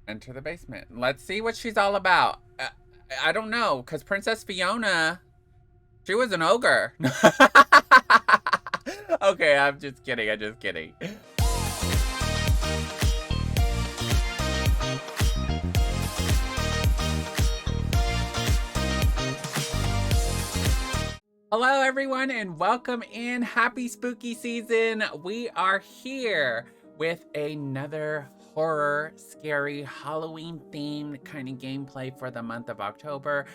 Enter the basement. Let's see what she's all about. I don't know, because Princess Fiona, she was an ogre. Okay, I'm just kidding. I'm just kidding. Hello, everyone, and welcome in. Happy spooky season. We are here with another horror, scary, Halloween themed kind of gameplay for the month of October.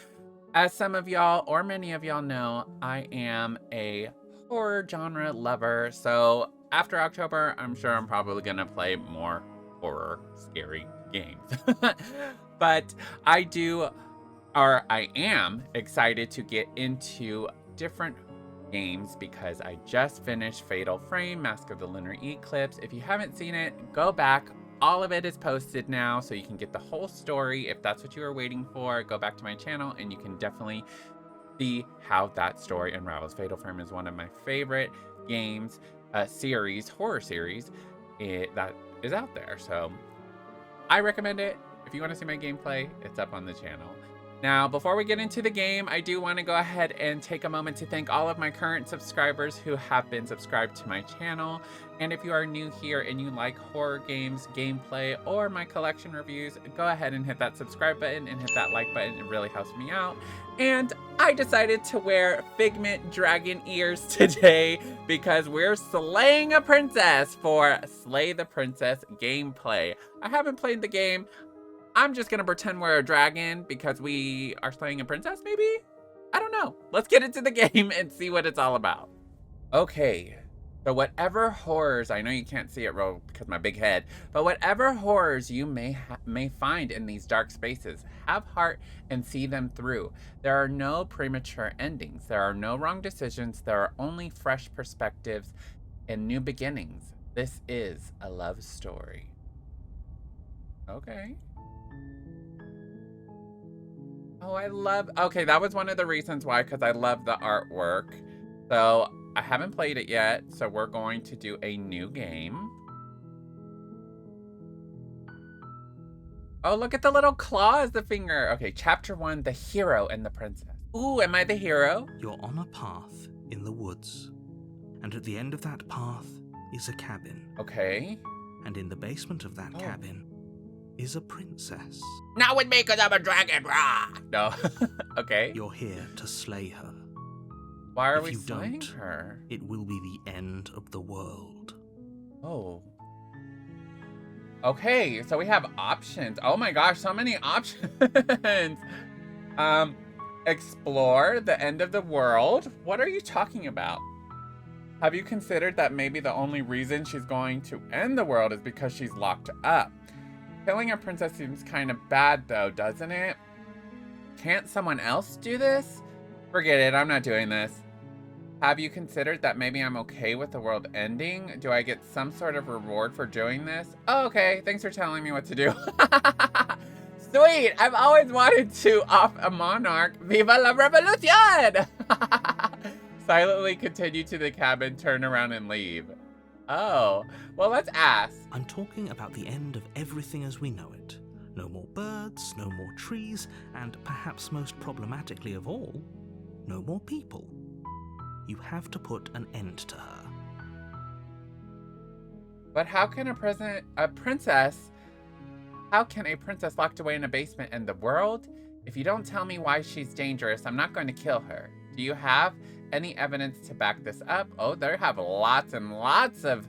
As some of y'all, or many of y'all know, I am a horror genre lover. So after October, I'm sure I'm probably going to play more horror, scary games. But I am excited to get into different games because I just finished Fatal Frame, Mask of the Lunar Eclipse. If you haven't seen it, go back. All of it is posted now, so you can get the whole story. If that's what you were waiting for, go back to my channel and you can definitely see how that story unravels. Fatal Frame is one of my favorite games, horror series that is out there. So I recommend it. If you want to see my gameplay, it's up on the channel. Now, before we get into the game, I do want to go ahead and take a moment to thank all of my current subscribers who have been subscribed to my channel. And if you are new here and you like horror games, gameplay, or my collection reviews, go ahead and hit that subscribe button and hit that like button. It really helps me out. And I decided to wear Figment dragon ears today because we're slaying a princess for Slay the Princess gameplay. I haven't played the game. I'm just gonna pretend we're a dragon because we are slaying a princess, maybe? I don't know. Let's get into the game and see what it's all about. Okay, so whatever horrors, I know you can't see it real because of my big head, but whatever horrors you may find in these dark spaces, have heart and see them through. There are no premature endings. There are no wrong decisions. There are only fresh perspectives and new beginnings. This is a love story. Okay. Oh, okay, that was one of the reasons why, because I love the artwork. So I haven't played it yet, so we're going to do a new game. Oh, look at the little claw as the finger. Okay, chapter 1, the hero and the princess. Ooh, am I the hero? You're on a path in the woods, and at the end of that path is a cabin. Okay. And in the basement of that cabin is a princess. Not with me, because I'm a dragon, rah! No. Okay. You're here to slay her. Why are If we you slaying don't, her? It will be the end of the world. Oh. Okay, so we have options. Oh my gosh, so many options. Explore the end of the world? What are you talking about? Have you considered that maybe the only reason she's going to end the world is because she's locked up? Killing a princess seems kind of bad though, doesn't it? Can't someone else do this? Forget it, I'm not doing this. Have you considered that maybe I'm okay with the world ending? Do I get some sort of reward for doing this? Oh, okay, thanks for telling me what to do. Sweet, I've always wanted to off a monarch. Viva la revolution! Silently continue to the cabin, turn around and leave. Oh, well, let's ask. I'm talking about the end of everything as we know it. No more birds, no more trees, and perhaps most problematically of all, no more people. You have to put an end to her. But how can a princess locked away in a basement end the world? If you don't tell me why she's dangerous, I'm not going to kill her. Do you have any evidence to back this up? Oh, they have lots and lots of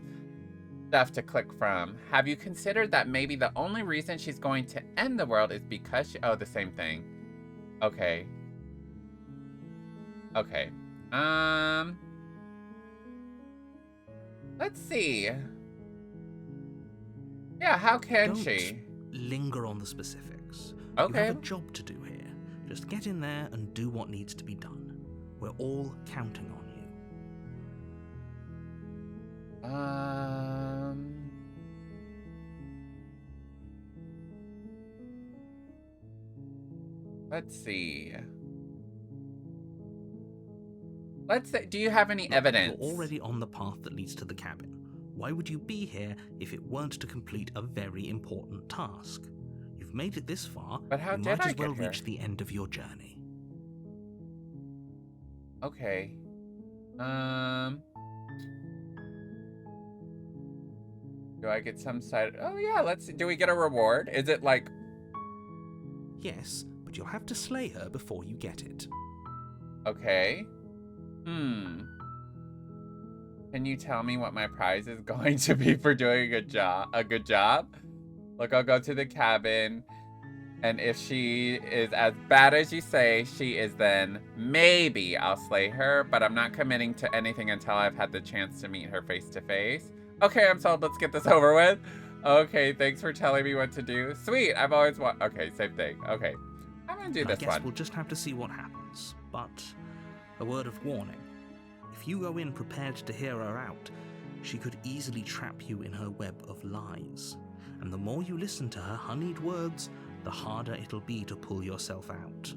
stuff to click from. Have you considered that maybe the only reason she's going to end the world is because oh, the same thing. Okay. Okay. Let's see. Yeah, how can she? Linger on the specifics. Okay. You have a job to do here. Just get in there and do what needs to be done. We're all counting on you. Let's see. Let's say, do you have any evidence? You're already on the path that leads to the cabin. Why would you be here if it weren't to complete a very important task? made it this far, But how you did might I as well get here? reach the end of your journey. Okay. Do I get some side? Oh yeah, let's see. Do we get a reward? Is it like, Yes, but you'll have to slay her before you get it. okay. Can you tell me what my prize is going to be for doing a good job? Look, I'll go to the cabin, and if she is as bad as you say she is, then maybe I'll slay her, but I'm not committing to anything until I've had the chance to meet her face to face. Okay, I'm sold. Let's get this over with. Okay, thanks for telling me what to do. Sweet, I've always okay, same thing. Okay, I'm gonna do I this guess one. we'll just have to see what happens. But a word of warning. If you go in prepared to hear her out, she could easily trap you in her web of lies. And the more you listen to her honeyed words, the harder it'll be to pull yourself out.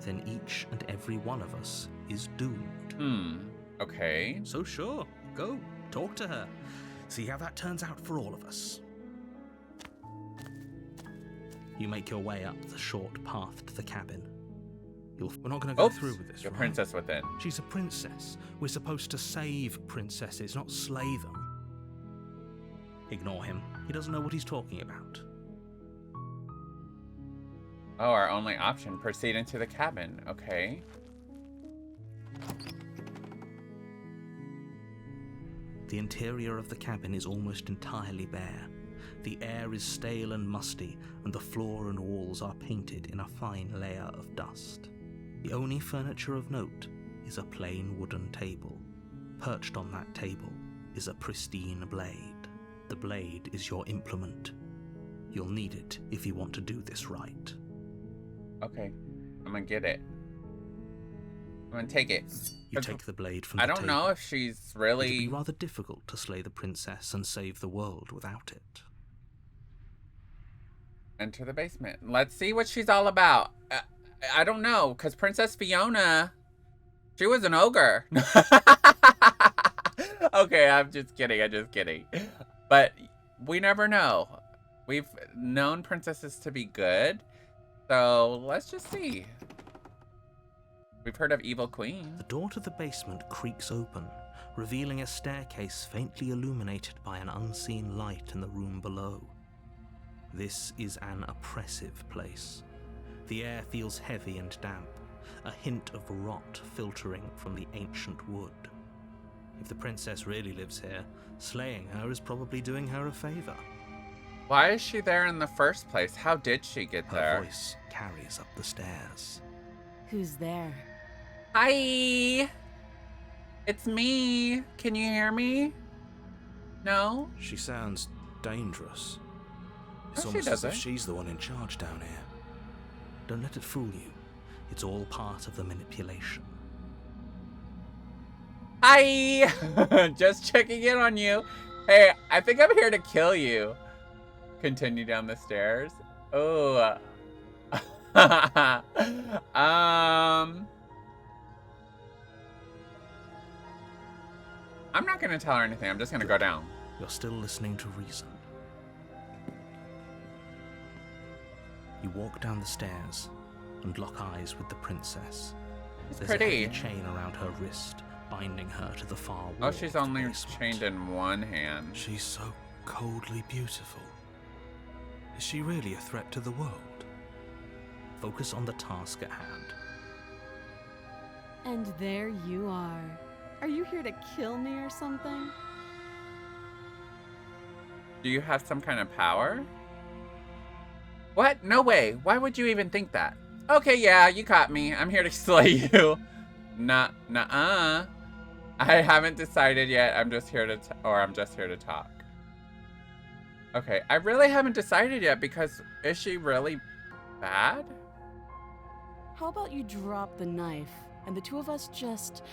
Then each and every one of us is doomed. Okay. So sure, go, talk to her. See how that turns out for all of us. You make your way up the short path to the cabin. We're not going to go through with this, The right? princess within. She's a princess. We're supposed to save princesses, not slay them. Ignore him. He doesn't know what he's talking about. Oh, our only option. Proceed into the cabin. Okay. The interior of the cabin is almost entirely bare. The air is stale and musty, and the floor and walls are painted in a fine layer of dust. The only furniture of note is a plain wooden table. Perched on that table is a pristine blade. The blade is your implement. You'll need it if you want to do this right. Okay. I'm gonna get it. I'm gonna take it. You take the blade from the I table. don't know if she's It'd really... be rather difficult to slay the princess and save the world without it. Enter the basement. Let's see what she's all about. I don't know, because Princess Fiona, she was an ogre. Okay, I'm just kidding. But we never know. We've known princesses to be good, so let's just see. We've heard of Evil Queen. The door to the basement creaks open, revealing a staircase faintly illuminated by an unseen light in the room below. This is an oppressive place. The air feels heavy and damp, a hint of rot filtering from the ancient wood. If the princess really lives here, slaying her is probably doing her a favor. Why is she there in the first place? How did she get Her there? voice carries up the stairs. Who's there? Hi! It's me. Can you hear me? No? She sounds dangerous. It's No, she almost as if doesn't. she's the one in charge down here. Don't let it fool you. It's all part of the manipulation. Hi! Just checking in on you. Hey, I think I'm here to kill you. Continue down the stairs. Oh. I'm not gonna tell her anything. I'm just gonna go down. You're still listening to reason. You walk down the stairs and lock eyes with the princess. It's There's pretty. a heavy chain around her wrist, binding her to the far wall. Oh, she's of the only basement. chained in one hand. She's so coldly beautiful. Is she really a threat to the world? Focus on the task at hand. And there you are. Are you here to kill me or something? Do you have some kind of power? What? No way. Why would you even think that? Okay, yeah, you caught me. I'm here to slay you. Nuh-uh. I haven't decided yet. I'm just here to talk. Okay, I really haven't decided yet because is she really bad? How about you drop the knife and the two of us just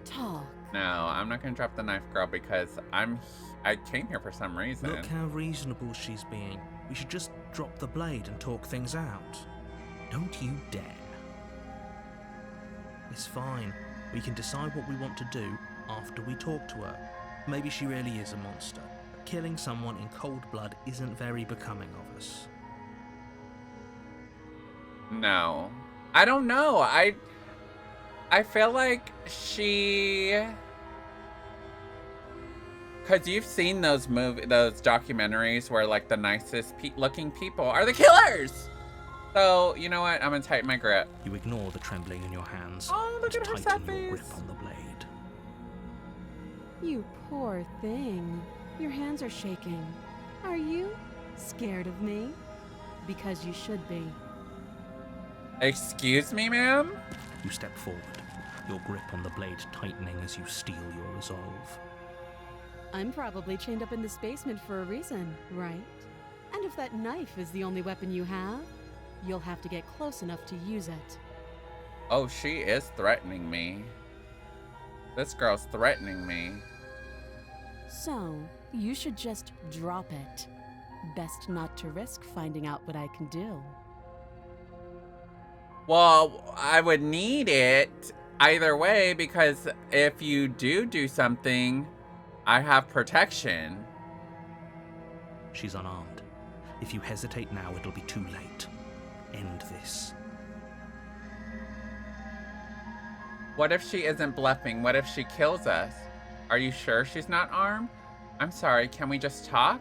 talk? No, I'm not gonna drop the knife, girl, because I came here for some reason. Look how reasonable she's being. We should just drop the blade and talk things out. Don't you dare. It's fine. We can decide what we want to do after we talk to her. Maybe she really is a monster. Killing someone in cold blood isn't very becoming of us. No. I don't know. I feel like she... Because you've seen those documentaries where, like, the nicest looking people are the killers! So, you know what? I'm gonna tighten my grip. You ignore the trembling in your hands Oh, look and at her sad tighten your grip face. on the blade. You poor thing. Your hands are shaking. Are you scared of me? Because you should be. Excuse me, ma'am? You step forward, your grip on the blade tightening as you steel your resolve. I'm probably chained up in this basement for a reason, right? And if that knife is the only weapon you have, you'll have to get close enough to use it. Oh, she is threatening me. This girl's threatening me. So, you should just drop it. Best not to risk finding out what I can do. Well, I would need it either way because if you do something, I have protection. She's unarmed. If you hesitate now, it'll be too late. End this. What if she isn't bluffing? What if she kills us? Are you sure she's not armed? I'm sorry, can we just talk?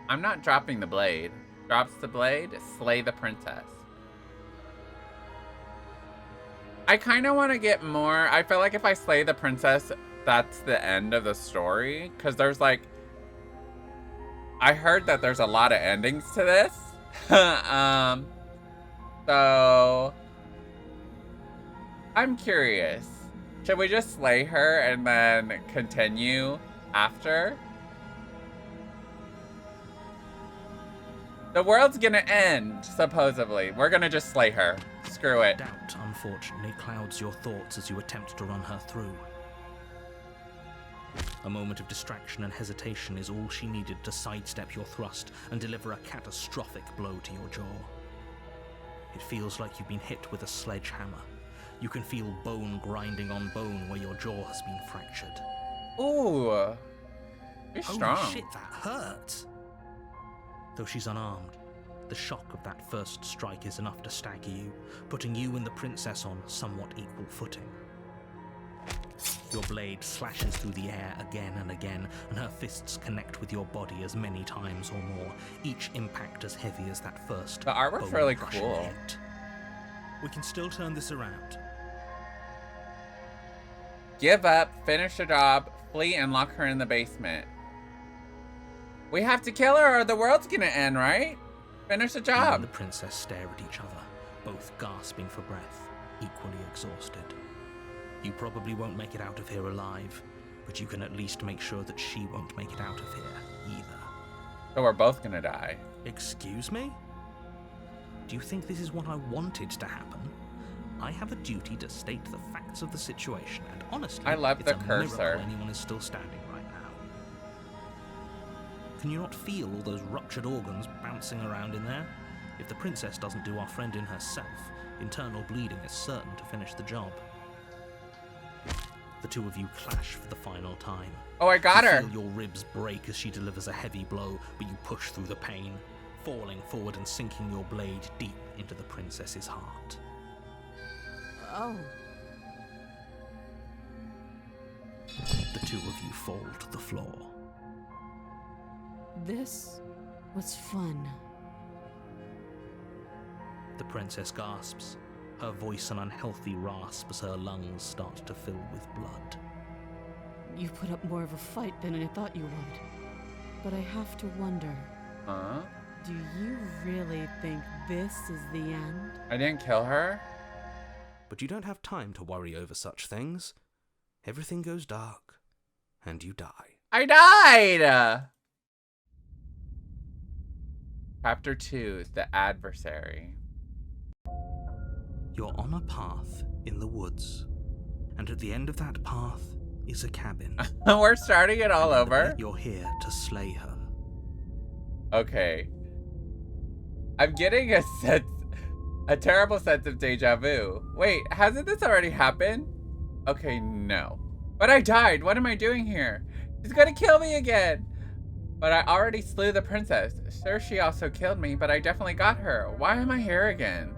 I'm not dropping the blade. Drops the blade, slay the princess. I kind of want to get more. I feel like if I slay the princess, that's the end of the story. Because there's like... I heard that there's a lot of endings to this. So... I'm curious. Should we just slay her and then continue after? The world's gonna end, supposedly. We're gonna just slay her. Screw it. Doubt, unfortunately, clouds your thoughts as you attempt to run her through. A moment of distraction and hesitation is all she needed to sidestep your thrust and deliver a catastrophic blow to your jaw. It feels like you've been hit with a sledgehammer. You can feel bone grinding on bone where your jaw has been fractured. Ooh. You're strong. Holy shit, that hurt! Though she's unarmed, the shock of that first strike is enough to stagger you, putting you and the princess on somewhat equal footing. Your blade slashes through the air again and again, and her fists connect with your body as many times or more, each impact as heavy as that first. The artwork's really bone-crushing cool. hit. We can still turn this around. Give up, finish the job, flee, and lock her in the basement. We have to kill her or the world's gonna end, right? Finish the You and job. the princess stare at each other, both gasping for breath, equally exhausted. You probably won't make it out of here alive, but you can at least make sure that she won't make it out of here either. So we're both gonna die. Excuse me? Do you think this is what I wanted to happen? I have a duty to state the facts of the situation, and honestly, I love it's the a cursor. miracle anyone is still standing right now. Can you not feel all those ruptured organs bouncing around in there? If the princess doesn't do our friend in herself, internal bleeding is certain to finish the job. The two of you clash for the final time. Oh, I got You her. feel your ribs break as she delivers a heavy blow, but you push through the pain, falling forward and sinking your blade deep into the princess's heart. Oh, The two of you fall to the floor. this was fun. The princess gasps, her voice an unhealthy rasp as her lungs start to fill with blood. You put up more of a fight than I thought you would. But I have to wonder, Huh? do you really think this is the end? I didn't kill her? But you don't have time to worry over such things. Everything goes dark, and you die. I died! Chapter 2, The Adversary. You're on a path in the woods, and at the end of that path is a cabin. We're starting it all over? You're here to slay her. Okay. I'm getting a terrible sense of deja vu. Wait, hasn't this already happened? Okay, no. But I died. What am I doing here? She's gonna kill me again. But I already slew the princess. Sure, she also killed me, but I definitely got her. Why am I here again?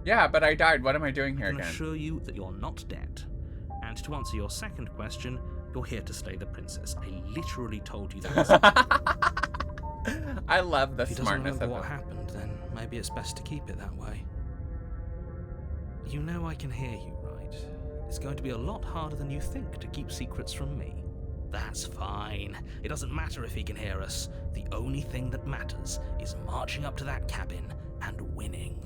Yeah, but I died. What am I doing here I can again? assure you that you're not dead. And to answer your second question, you're here to slay the princess. I literally told you that. I love the If he doesn't smartness remember of what it. happened, then maybe it's best to keep it that way. You know I can hear you, right? It's going to be a lot harder than you think to keep secrets from me. That's fine. It doesn't matter if he can hear us. The only thing that matters is marching up to that cabin and winning.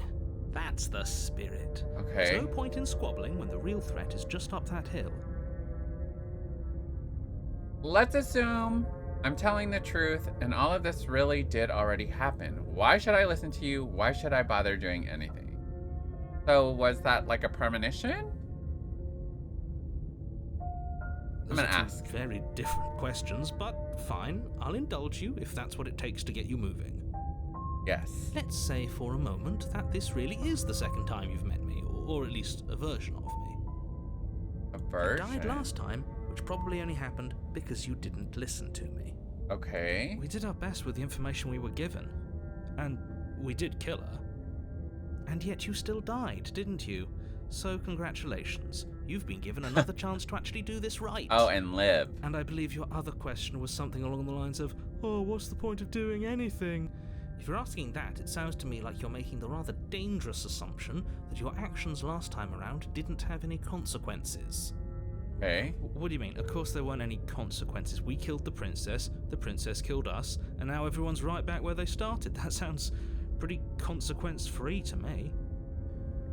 That's the spirit. Okay. There's no point in squabbling when the real threat is just up that hill. Let's assume I'm telling the truth and all of this really did already happen. Why should I listen to you? Why should I bother doing anything? So was that like a premonition? I'm Those gonna are two ask. very different questions, but fine. I'll indulge you if that's what it takes to get you moving. Yes. Let's say for a moment that this really is the second time you've met me, or at least a version of me. A You version. died last time, which probably only happened because you didn't listen to me. Okay. We did our best with the information we were given, and we did kill her. And yet you still died, didn't you? So congratulations. You've been given another chance to actually do this right. Oh, and live. And I believe your other question was something along the lines of, oh, what's the point of doing anything? If you're asking that, it sounds to me like you're making the rather dangerous assumption that your actions last time around didn't have any consequences. Okay. What do you mean? Of course there weren't any consequences. We killed the princess killed us, and now everyone's right back where they started. That sounds pretty consequence-free to me.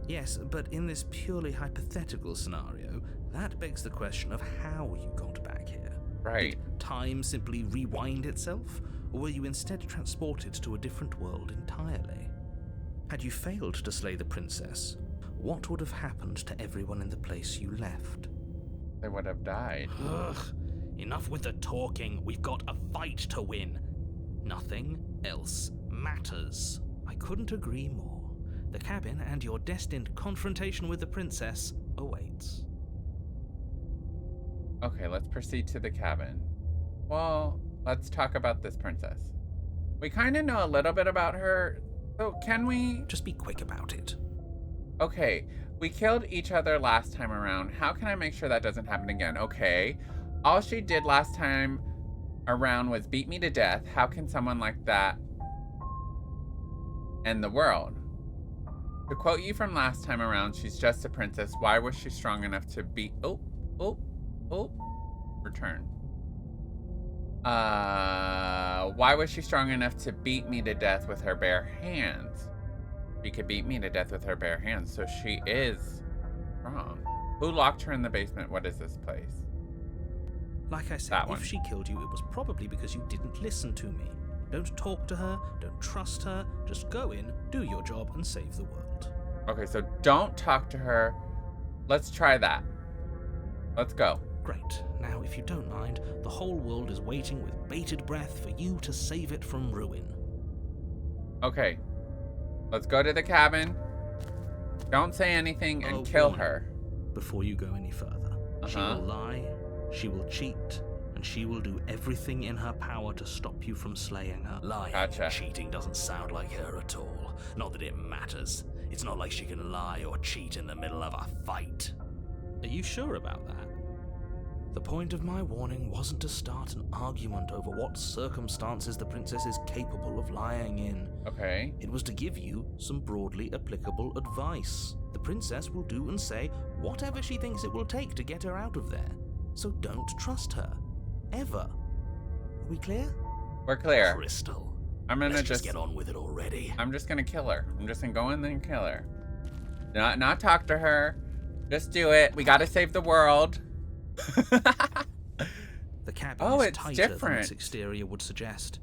Yes, but in this purely hypothetical scenario, that begs the question of how you got back here. Right. Did time simply rewind itself, or were you instead transported to a different world entirely? Had you failed to slay the princess, what would have happened to everyone in the place you left? They would have died. Ugh, enough with the talking. We've got a fight to win. Nothing else matters. I couldn't agree more. The cabin and your destined confrontation with the princess awaits. Okay, let's proceed to the cabin. Well, let's talk about this princess. We kind of know a little bit about her, so can we... Just be quick about it. Okay, we killed each other last time around. How can I make sure that doesn't happen again? Okay, all she did last time around was beat me to death. How can someone like that end the world? To quote you from last time around, she's just a princess. Why was she strong enough to beat... Return. Why was she strong enough to beat me to death with her bare hands? She could beat me to death with her bare hands, so she is strong. Who locked her in the basement? What is this place? Like I said, That one. if she killed you, it was probably because you didn't listen to me. Don't talk to her, don't trust her, just go in, do your job, and save the world. Okay, so don't talk to her. Let's try that. Let's go. Great. Now, if you don't mind, the whole world is waiting with bated breath for you to save it from ruin. Okay. Let's go to the cabin. Don't say anything and kill warning. her. Before you go any further, she Uh-huh. will lie, she will cheat, and she will do everything in her power to stop you from slaying her. Lying Gotcha. and cheating doesn't sound like her at all. Not that it matters. It's not like she can lie or cheat in the middle of a fight. Are you sure about that? The point of my warning wasn't to start an argument over what circumstances the princess is capable of lying in. Okay. It was to give you some broadly applicable advice. The princess will do and say whatever she thinks it will take to get her out of there. So don't trust her. Ever. Are we clear? We're clear. Crystal. I'm gonna Let's just get on with it already. I'm just gonna kill her. I'm just gonna go in there and kill her. Not talk to her. Just do it. We gotta save the world. The cabin Oh, is it's tighter than different. its exterior would suggest.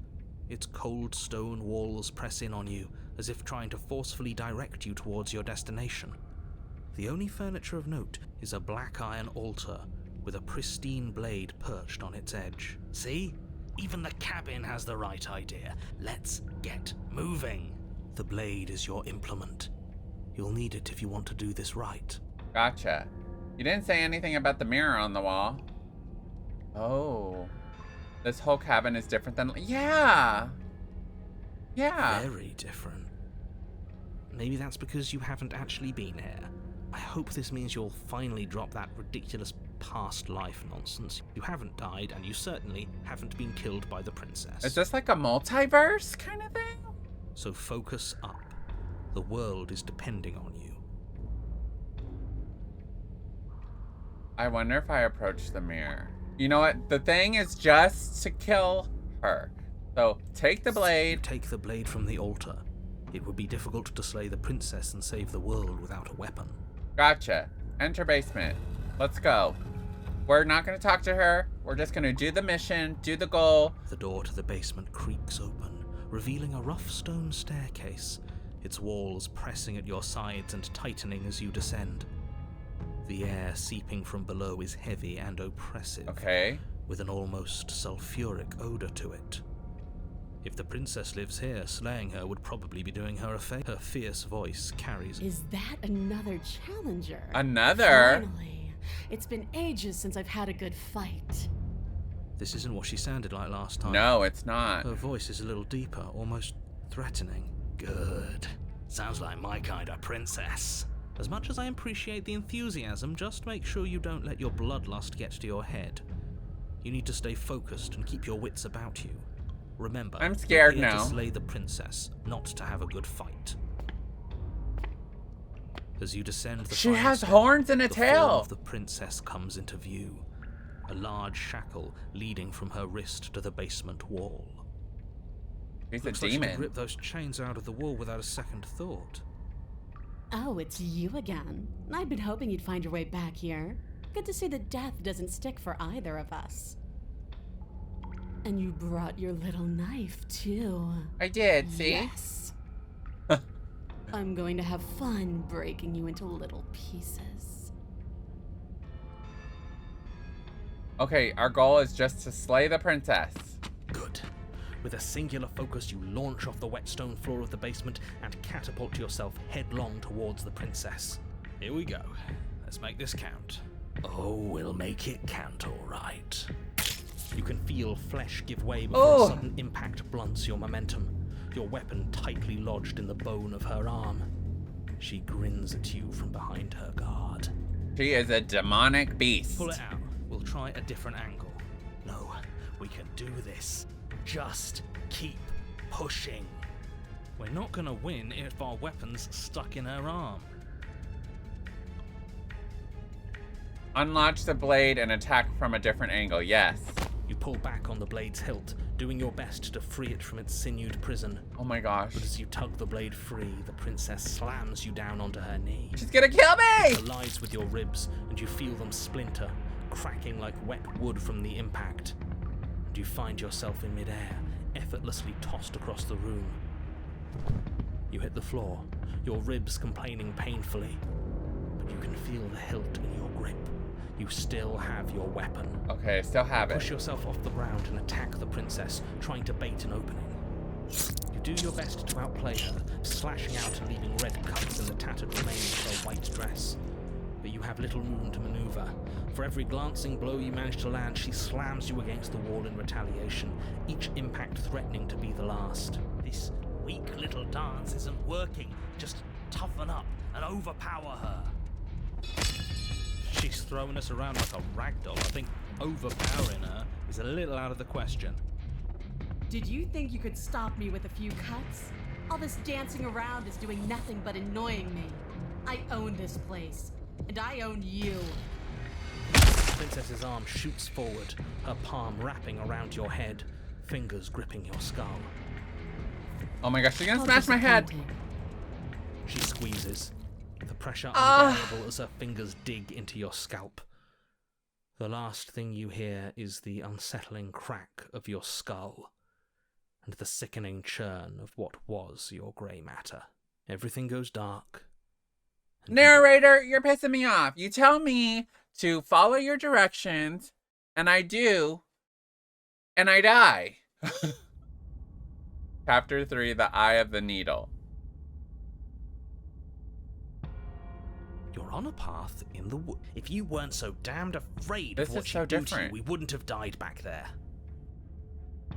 Its cold stone walls press in on you, as if trying to forcefully direct you towards your destination. The only furniture of note is a black iron altar with a pristine blade perched on its edge. See? Even the cabin has the right idea. Let's get moving. The blade is your implement. You'll need it if you want to do this right. Gotcha. You didn't say anything about the mirror on the wall. Oh. This whole cabin is different than... Yeah! Yeah. Very different. maybe that's because you haven't actually been here. I hope this means you'll finally drop that ridiculous past life nonsense. You haven't died, and you certainly haven't been killed by the princess. Is this like a multiverse kind of thing? So focus up. The world is depending on you. I wonder if I approach the mirror. You know what? The thing is just to kill her. So take the You blade. take the blade from the altar. It would be difficult to slay the princess and save the world without a weapon. Gotcha. Enter basement. Let's go. We're not going to talk to her. We're just going to do the mission, do the goal. The door to the basement creaks open, revealing a rough stone staircase, its walls pressing at your sides and tightening as you descend. The air seeping from below is heavy and oppressive, Okay. with an almost sulfuric odor to it. If the princess lives here, slaying her would probably be doing her a favor. Her fierce voice carries. Is that another challenger? Another? Finally. It's been ages since I've had a good fight. This isn't what she sounded like last time. No, it's not. Her voice is a little deeper, almost threatening. Good. Sounds like my kind of princess. As much as I appreciate the enthusiasm, just make sure you don't let your bloodlust get to your head. You need to stay focused and keep your wits about you. Remember, I'm scared you're here now. to slay the princess, not to have a good fight. As you descend the She final has step, horns and a the form tail. of the princess comes into view. A large shackle leading from her wrist to the basement wall. She's a Looks like she could demon. rip those chains out of the wall without a second thought. Oh, it's you again. I'd been hoping you'd find your way back here. Good to see that death doesn't stick for either of us. And you brought your little knife, too. I did, see? Yes. I'm going to have fun breaking you into little pieces. Okay, our goal is just to slay the princess. Good. With a singular focus, you launch off the wet stone floor of the basement and catapult yourself headlong towards the princess. Here we go. Let's make this count. Oh, we'll make it count, all right. You can feel flesh give way before Oh. a sudden impact blunts your momentum, your weapon tightly lodged in the bone of her arm. She grins at you from behind her guard. She is a demonic beast. Pull it out. We'll try a different angle. No, we can do this. Just keep pushing. We're not gonna win if our weapon's stuck in her arm. Unlatch the blade and attack from a different angle. Yes. You pull back on the blade's hilt, doing your best to free it from its sinewed prison. Oh my gosh. But as you tug the blade free, the princess slams you down onto her knee. She's gonna kill me! Collides with your ribs, and you feel them splinter, cracking like wet wood from the impact. And you find yourself in midair, effortlessly tossed across the room. You hit the floor, your ribs complaining painfully, but you can feel the hilt in your grip. You still have your weapon. Okay, still have Push it. yourself off the ground and attack the princess, trying to bait an opening. You do your best to outplay her, slashing out and leaving red cuts in the tattered remains of her white dress. But you have little room to maneuver. For every glancing blow you manage to land, she slams you against the wall in retaliation, each impact threatening to be the last. This weak little dance isn't working. Just toughen up and overpower her. She's throwing us around like a ragdoll. I think overpowering her is a little out of the question. Did you think you could stop me with a few cuts? All this dancing around is doing nothing but annoying me. I own this place, and I own you. The princess's arm shoots forward, her palm wrapping around your head, fingers gripping your skull. Oh my gosh, she's gonna How smash my head. disappointing. She squeezes, the pressure Ah. unbearable as her fingers dig into your scalp. The last thing you hear is the unsettling crack of your skull, and the sickening churn of what was your grey matter. Everything goes dark. and you Narrator, you're pissing me off. You tell me to follow your directions, and I do, and I die. Chapter 3, The Eye of the Needle. You're on a path in the wood. If you weren't so damned afraid This of what is she'd so do to you, different. we wouldn't have died back there.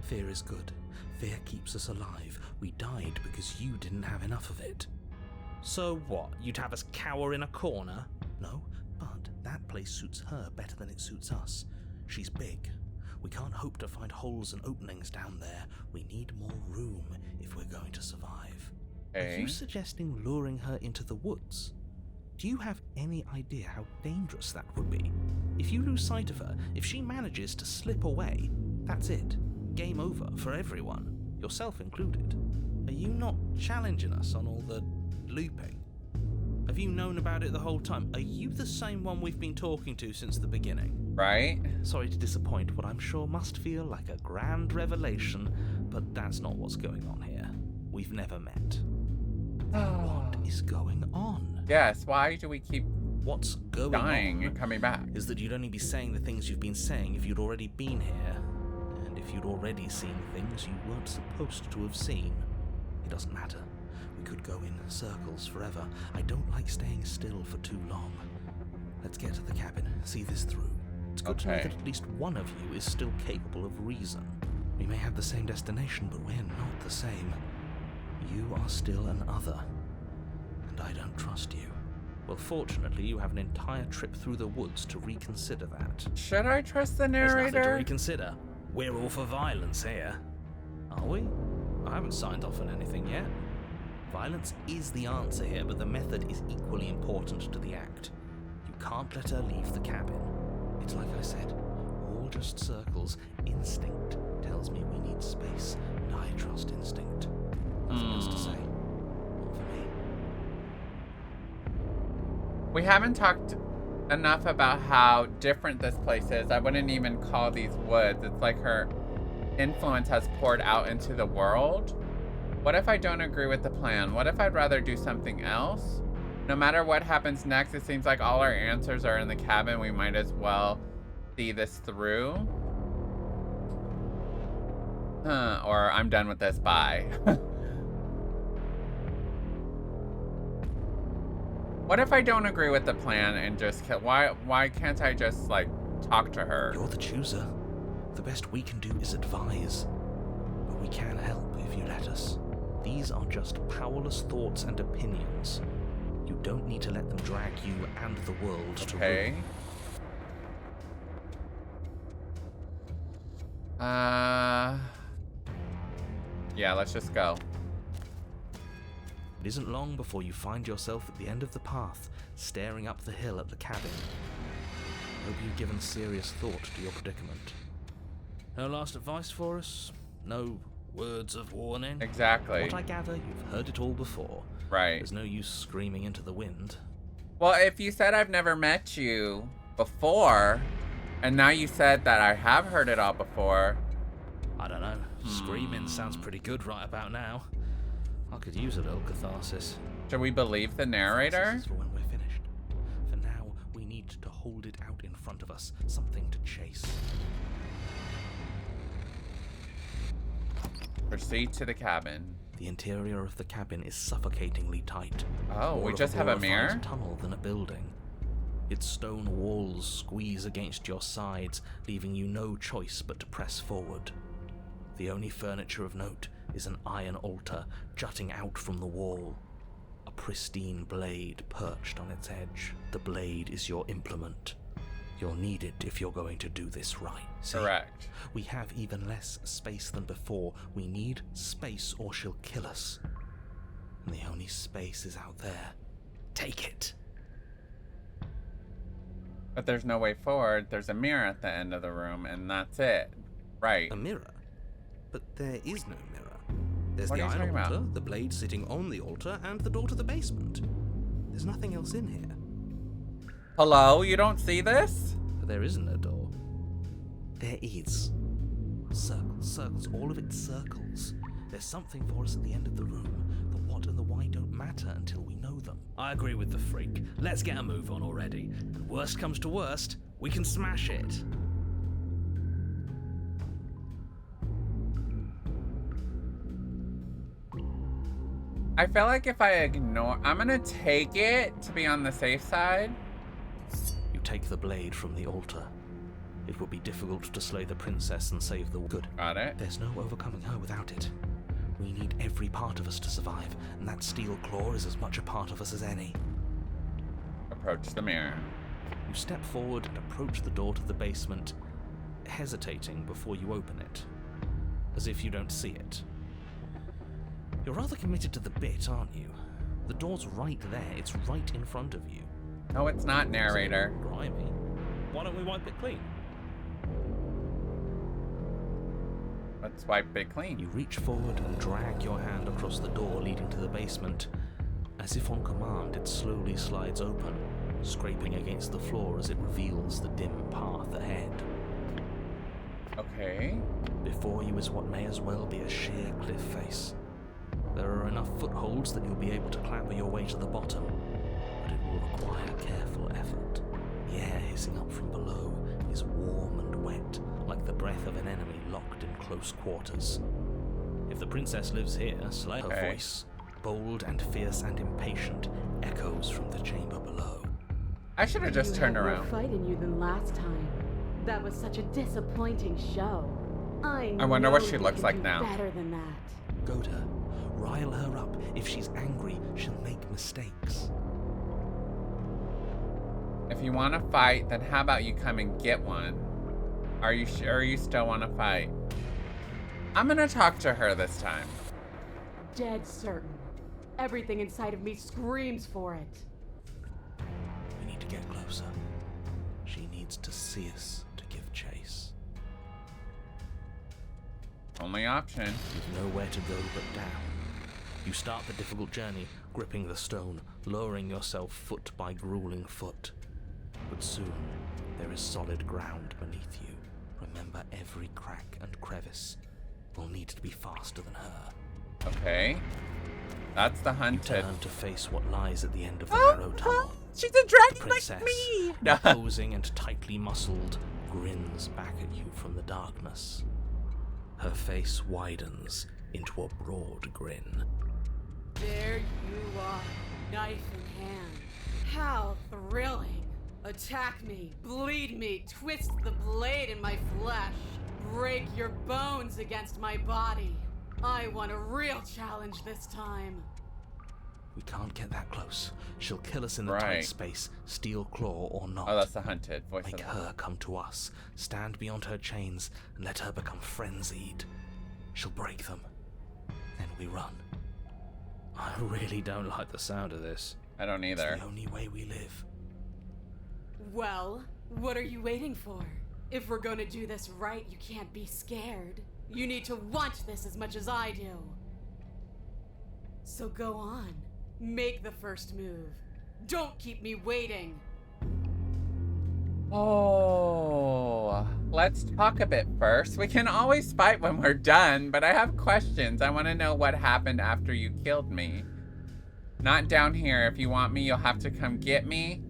Fear is good. Fear keeps us alive. We died because you didn't have enough of it. So what? You'd have us cower in a corner? No, but that place suits her better than it suits us. She's big. We can't hope to find holes and openings down there. We need more room if we're going to survive. Are you suggesting luring her into the woods? Do you have any idea how dangerous that would be? If you lose sight of her, if she manages to slip away, that's it. Game over for everyone, yourself included. Are you not challenging us on all the looping? Have you known about it the whole time? Are you the same one we've been talking to since the beginning? Right? Sorry to disappoint what I'm sure must feel like a grand revelation, but that's not what's going on here. We've never met. What is going on? Yes, why do we keep What's going dying on and coming back? is that you'd only be saying the things you've been saying if you'd already been here, and if you'd already seen things you weren't supposed to have seen. It doesn't matter. We could go in circles forever. I don't like staying still for too long. Let's get to the cabin, see this through. It's good to know Okay. that at least one of you is still capable of reason. We may have the same destination, but we're not the same. You are still an other, and I don't trust you. Well, fortunately, you have an entire trip through the woods to reconsider that. Should I trust the There's nothing to narrator? reconsider. We're all for violence here. Are we? I haven't signed off on anything yet. Violence is the answer here, but the method is equally important to the act. You can't let her leave the cabin. It's like I said, all just circles. Instinct tells me we need space, and I trust instinct. Nothing else to say. Not for me. We haven't talked enough about how different this place is. I wouldn't even call these woods. It's like her influence has poured out into the world. What if I don't agree with the plan? What if I'd rather do something else? No matter what happens next, it seems like all our answers are in the cabin. We might as well see this through. Or I'm done with this, bye. What if I don't agree with the plan and just kill? Why can't I just, like, talk to her? You're the chooser. The best we can do is advise. But we can help if you let us. These are just powerless thoughts and opinions. You don't need to let them drag you and the world to Okay. ruin. Yeah, let's just go. It isn't long before you find yourself at the end of the path, staring up the hill at the cabin. Hope you've given serious thought to your predicament. No last advice for us? No words of warning? Exactly. What I gather, you've heard it all before. Right. There's no use screaming into the wind. Well, if you said I've never met you before, and now you said that I have heard it all before. I don't know. Screaming sounds pretty good right about now. I could use a little catharsis. Should we believe the narrator? This is for when we're finished. For now, we need to hold it out in front of us. Something to chase. Proceed to the cabin. The interior of the cabin is suffocatingly tight. Oh, More we of just have a glorified mirror? tunnel than a building. Its stone walls squeeze against your sides, leaving you no choice but to press forward. The only furniture of note is an iron altar jutting out from the wall. A pristine blade perched on its edge. The blade is your implement. You'll need it if you're going to do this right. See? Correct. We have even less space than before. We need space or she'll kill us. And the only space is out there. Take it. But there's no way forward. There's a mirror at the end of the room, and that's it. Right. A mirror? But there is no mirror. There's What the are you iron talking altar, about? the blade sitting on the altar, and the door to the basement. There's nothing else in here. Hello? You don't see this? But there isn't a door. There is. Circles, circles, all of it circles. There's something for us at the end of the room. The what and the why don't matter until we know them. I agree with the freak. Let's get a move on already. And worst comes to worst, we can smash it. I feel like if I ignore... I'm gonna take it to be on the safe side. You take the blade from the altar. It would be difficult to slay the princess and save the good. Got it. There's no overcoming her without it. We need every part of us to survive, and that steel claw is as much a part of us as any. Approach the mirror. You step forward and approach the door to the basement, hesitating before you open it, as if you don't see it. You're rather committed to the bit, aren't you? The door's right there. It's right in front of you. No, it's not, narrator. Grimy. Why don't we wipe it clean? Let's wipe it clean. You reach forward and drag your hand across the door leading to the basement. As if on command, it slowly slides open, scraping against the floor as it reveals the dim path ahead. Okay. Before you is what may as well be a sheer cliff face. There are enough footholds that you'll be able to clamber your way to the bottom, but it will require careful effort. The air hissing up from below is warm and wet, like the breath of an enemy locked in close quarters. If the princess lives here, slay her voice, bold and fierce and impatient, echoes from the chamber below. I should have just turned around. You had more fight in you than last time. That was such a disappointing show. I wonder what know she you looks can like do now. Better than that. Goad her. Rile her up. If she's angry, she'll make mistakes. If you want to fight, then how about you come and get one? Are you sure you still want to fight? I'm gonna talk to her this time. Dead certain. Everything inside of me screams for it. We need to get closer. She needs to see us to give chase. Only option. You've nowhere to go but down. You start the difficult journey, gripping the stone, lowering yourself foot by grueling foot. But soon, there is solid ground beneath you. Remember, every crack and crevice will need to be faster than her. Okay. That's the You hunted. turn to face what lies at the end of the narrow tunnel. She's a dragon The princess, like me! imposing and tightly muscled, grins back at you from the darkness. Her face widens into a broad grin. There you are, knife in hand. How thrilling. Attack me, bleed me, twist the blade in my flesh. Break your bones against my body. I want a real challenge this time. We can't get that close. She'll kill us in the Right. tight space, steel claw or not. Oh, that's the hunted. Voice Make of the her come to us, stand beyond her chains, and let her become frenzied. She'll break them. Then we run. I really don't like the sound of this. I don't It's either. the only way we live. Well, what are you waiting for? If we're gonna do this right, you can't be scared. You need to want this as much as I do. So go on. Make the first move. Don't keep me waiting. Oh, let's talk a bit first. We can always fight when we're done, but I have questions. I want to know what happened after you killed me. Not down here. If you want me, you'll have to come get me.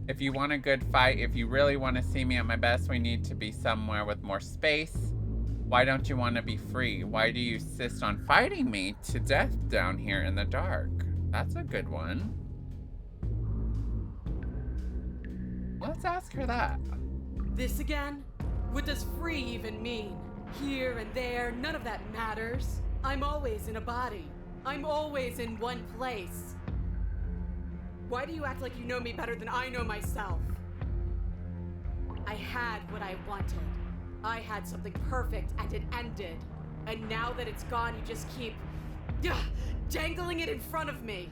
If you want a good fight, if you really want to see me at my best, we need to be somewhere with more space. Why don't you want to be free? Why do you insist on fighting me to death down here in the dark? That's a good one. Let's ask her that. This again? What does free even mean? Here and there, none of that matters. I'm always in a body. I'm always in one place. Why do you act like you know me better than I know myself? I had what I wanted. I had something perfect and it ended. And now that it's gone, you just keep dangling it in front of me.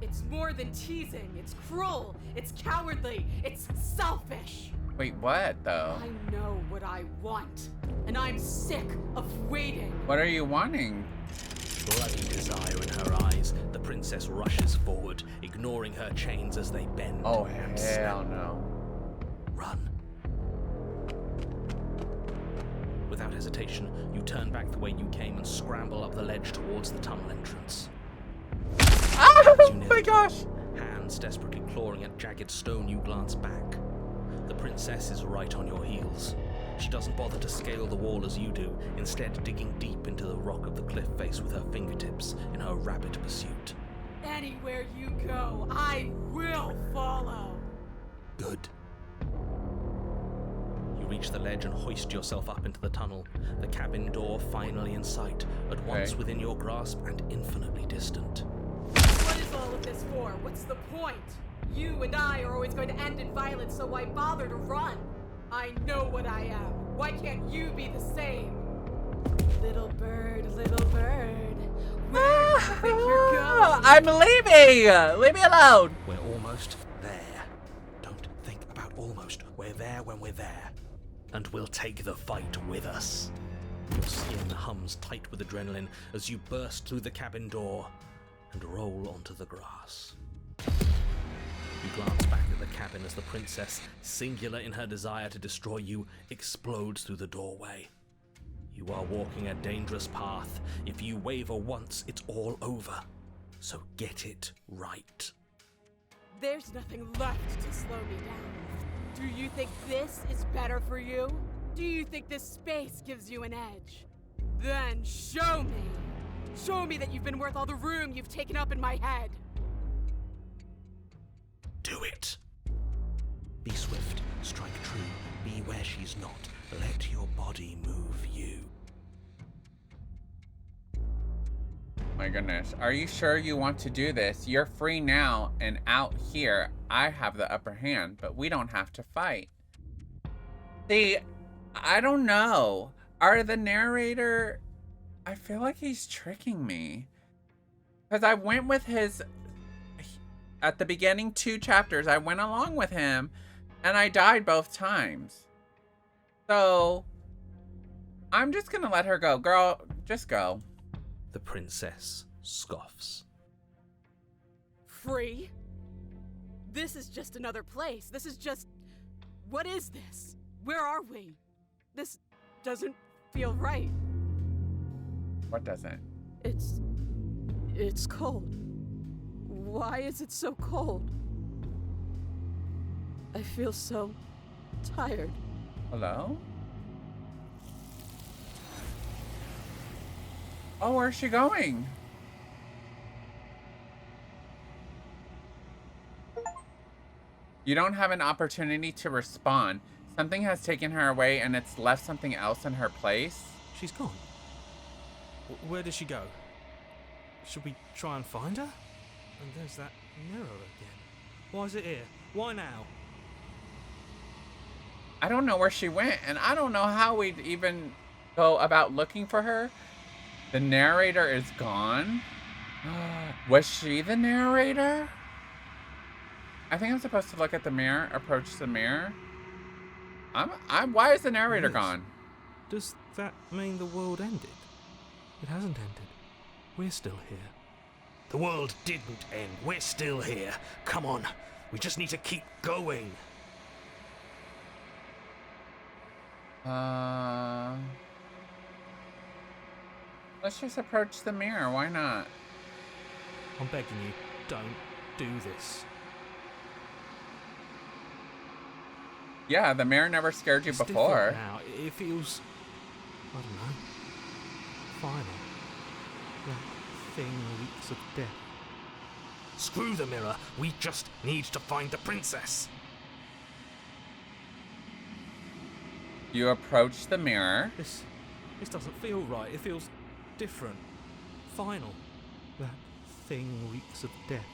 It's more than teasing. It's cruel. It's cowardly. It's selfish. Wait, what though? I know what I want. And I'm sick of waiting. What are you wanting? Bloody desire in her eyes, the princess rushes forward, ignoring her chains as they bend Oh, and hell snap. no. Run. Without hesitation, you turn back the way you came and scramble up the ledge towards the tunnel entrance. Oh You my nearly gosh! Hands desperately clawing at jagged stone, you glance back. The princess is right on your heels. She doesn't bother to scale the wall as you do, instead digging deep into the rock of the cliff face with her fingertips in her rapid pursuit. Anywhere you go, I will follow. Good. You reach the ledge and hoist yourself up into the tunnel, the cabin door finally in sight, at once Okay. within your grasp and infinitely distant. What is all of this for? What's the point? You and I are always going to end in violence, so why bother to run? I know what I am. Why can't you be the same? Little bird, where do you think you're going? I'm leaving! Leave me alone! We're almost there. Don't think about almost. We're there when we're there. And we'll take the fight with us. Your skin hums tight with adrenaline as you burst through the cabin door and roll onto the grass. You glance back at the cabin as the princess, singular in her desire to destroy you, explodes through the doorway. You are walking a dangerous path. If you waver once, it's all over. So get it right. There's nothing left to slow me down. Do you think this is better for you? Do you think this space gives you an edge? Then show me. Show me that you've been worth all the room you've taken up in my head. Do it. Be swift, strike true, be where she's not. Let your body move you. My goodness. Are you sure you want to do this? You're free now, and out here, I have the upper hand, but we don't have to fight. See, I don't know. The narrator... I feel like he's tricking me. Because I went with his... At the beginning 2 chapters, I went along with him, and I died both times. So, I'm just gonna let her go. Girl, just go. The princess scoffs. Free? This is just another place. This is just... What is this? Where are we? This doesn't feel right. What doesn't? It's cold. Why is it so cold? I feel so tired. Hello? Oh, where's she going? You don't have an opportunity to respond. Something has taken her away and it's left something else in her place. She's gone. Where did she go? Should we try and find her? And there's that mirror again. Why is it here? Why now? I don't know where she went, and I don't know how we'd even go about looking for her. The narrator is gone. Was she the narrator? I think I'm supposed to look at the mirror, approach the mirror. Why is the narrator Yes. gone? Does that mean the world ended? It hasn't ended. We're still here. The world didn't end. We're still here. Come on. We just need to keep going. Let's just approach the mirror. Why not? I'm begging you, don't do this. Yeah, the mirror never scared you It's before. different now. It feels, I don't know, final. That thing reeks of death. Screw the mirror. We just need to find the princess. You approach the mirror. This doesn't feel right. It feels different. Final. That thing reeks of death.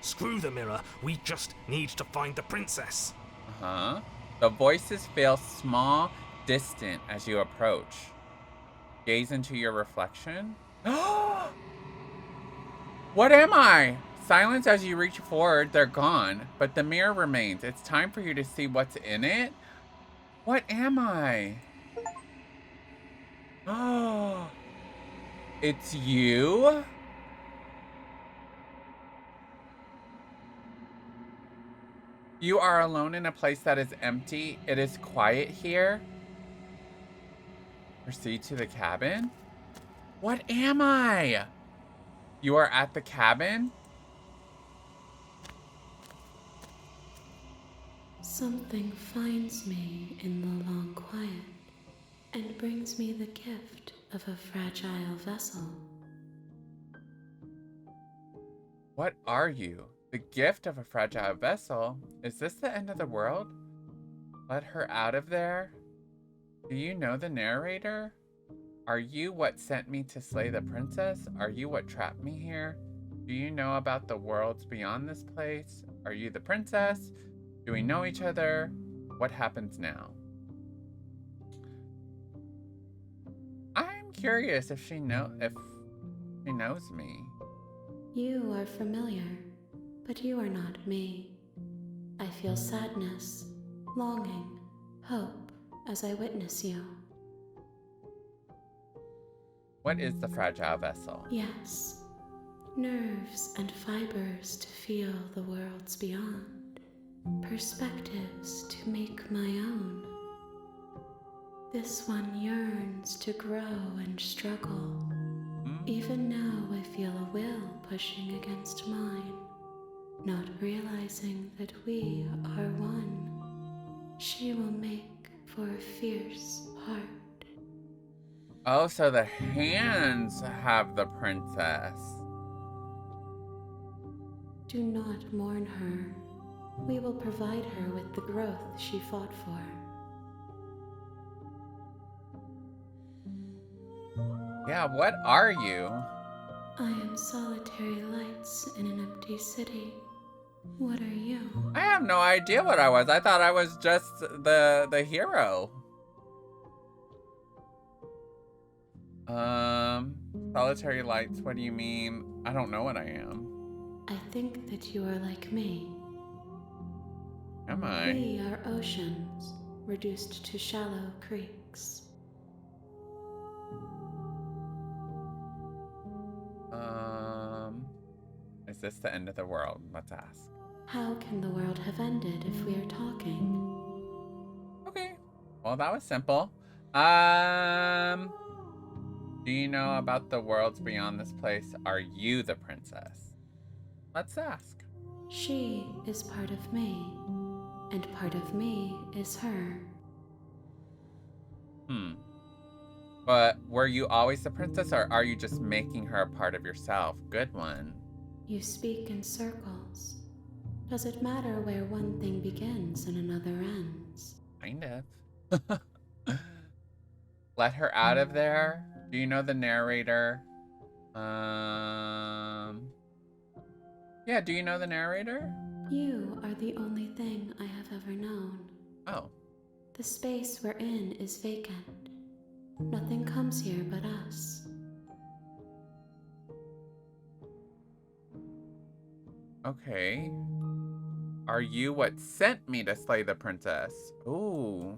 Screw the mirror. We just need to find the princess. Uh-huh. The voices feel small, distant as you approach. Gaze into your reflection. What am I? Silence as you reach forward, they're gone, but the mirror remains. It's time for you to see what's in it. What am I? Oh, it's you? You are alone in a place that is empty. It is quiet here. Proceed to the cabin. What am I? You are at the cabin? Something finds me in the long quiet and brings me the gift of a fragile vessel. What are you? The gift of a fragile vessel? Is this the end of the world? Let her out of there? Do you know the narrator? Are you what sent me to slay the princess? Are you what trapped me here? Do you know about the worlds beyond this place? Are you the princess? Do we know each other? What happens now? I'm curious if she knows me. You are familiar, but you are not me. I feel sadness, longing, hope as I witness you. What is the fragile vessel? Yes, nerves and fibers to feel the worlds beyond, perspectives to make my own. This one yearns to grow and struggle. Even now I feel a will pushing against mine, not realizing that we are one. She will make for a fierce heart. Oh, so the hands have the princess. Do not mourn her. We will provide her with the growth she fought for. Yeah, what are you? I am solitary lights in an empty city. What are you? I have no idea what I was. I thought I was just the hero. Solitary lights, what do you mean? I don't know what I am. I think that you are like me. Am I? We are oceans, reduced to shallow creeks. Is this the end of the world? Let's ask. How can the world have ended if we are talking? Okay. Well, that was simple. Do you know about the worlds beyond this place? Are you the princess? Let's ask. She is part of me, and part of me is her. But were you always the princess, or are you just making her a part of yourself? Good one. You speak in circles. Does it matter where one thing begins and another ends? Kind of. Let her out of there. Do you know the narrator? Yeah, do you know the narrator? You are the only thing I have ever known. Oh. The space we're in is vacant. Nothing comes here but us. Okay. Are you what sent me to slay the princess? Ooh.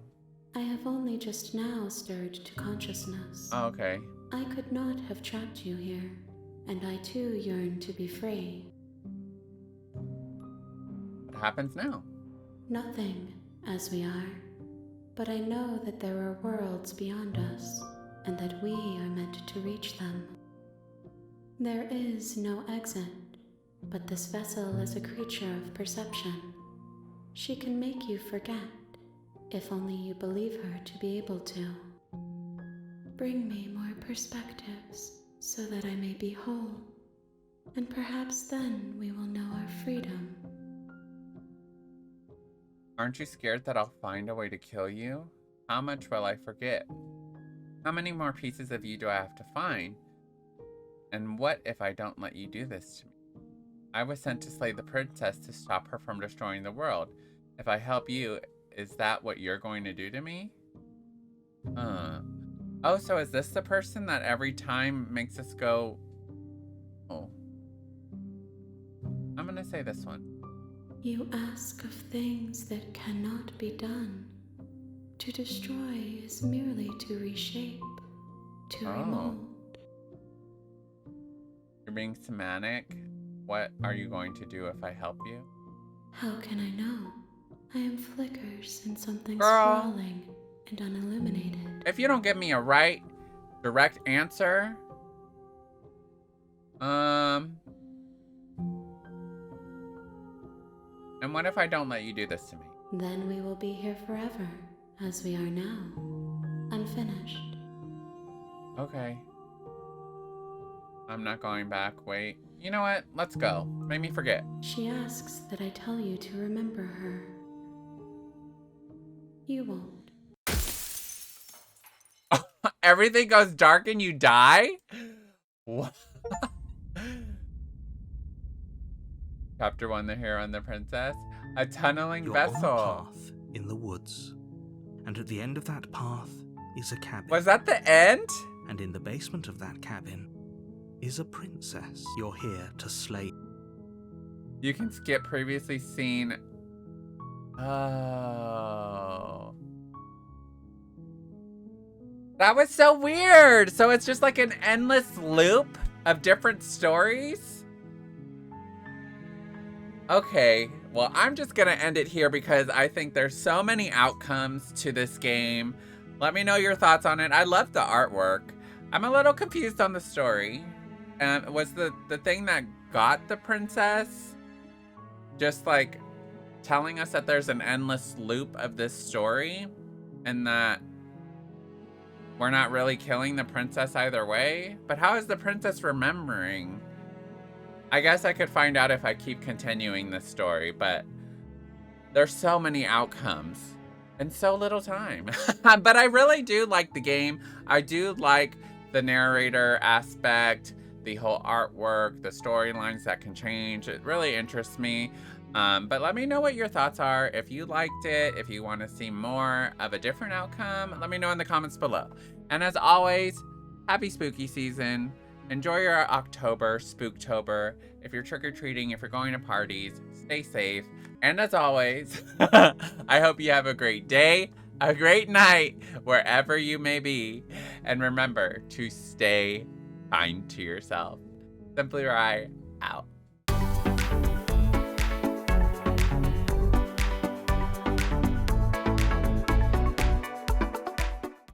I have only just now stirred to consciousness. Oh, okay. I could not have trapped you here, and I too yearn to be free. What happens now? Nothing, as we are. But I know that there are worlds beyond us, and that we are meant to reach them. There is no exit, but this vessel is a creature of perception. She can make you forget, if only you believe her to be able to. Bring me more perspectives, so that I may be whole, and perhaps then we will know our freedom. Aren't you scared that I'll find a way to kill you? How much will I forget? How many more pieces of you do I have to find? And what if I don't let you do this to me? I was sent to slay the princess to stop her from destroying the world. If I help you, is that what you're going to do to me? Oh, so is this the person that every time makes us go... Oh. I'm gonna say this one. You ask of things that cannot be done. To destroy is merely to reshape, to remold. You're being semantic. What are you going to do if I help you? How can I know? I am flickers in something Girl. sprawling and unilluminated. If you don't give me a right, direct answer, and what if I don't let you do this to me? Then we will be here forever, as we are now, unfinished. Okay. I'm not going back. Wait. You know what? Let's go. Make me forget. She asks that I tell you to remember her. You won't. Everything goes dark and you die? What? Chapter 1, The Hero and the Princess. A tunneling You're on a vessel. path in the woods, and at the end of that path is a cabin. Was that the end? And in the basement of that cabin is a princess you're here to slay. You can skip previously seen. Oh. That was so weird. So it's just like an endless loop of different stories? Okay, well, I'm just gonna end it here because I think there's so many outcomes to this game. Let me know your thoughts on it. I love the artwork. I'm a little confused on the story. Was the thing that got the princess just like telling us that there's an endless loop of this story and that we're not really killing the princess either way? But how is the princess remembering? I guess I could find out if I keep continuing this story, but there's so many outcomes and so little time. But I really do like the game. I do like the narrator aspect, the whole artwork, the storylines that can change. It really interests me. But let me know what your thoughts are. If you liked it, if you want to see more of a different outcome, let me know in the comments below. And as always, happy spooky season. Enjoy your October, Spooktober. If you're trick-or-treating, if you're going to parties, stay safe. And as always, I hope you have a great day, a great night, wherever you may be. And remember to stay kind to yourself. Simply Rye, out.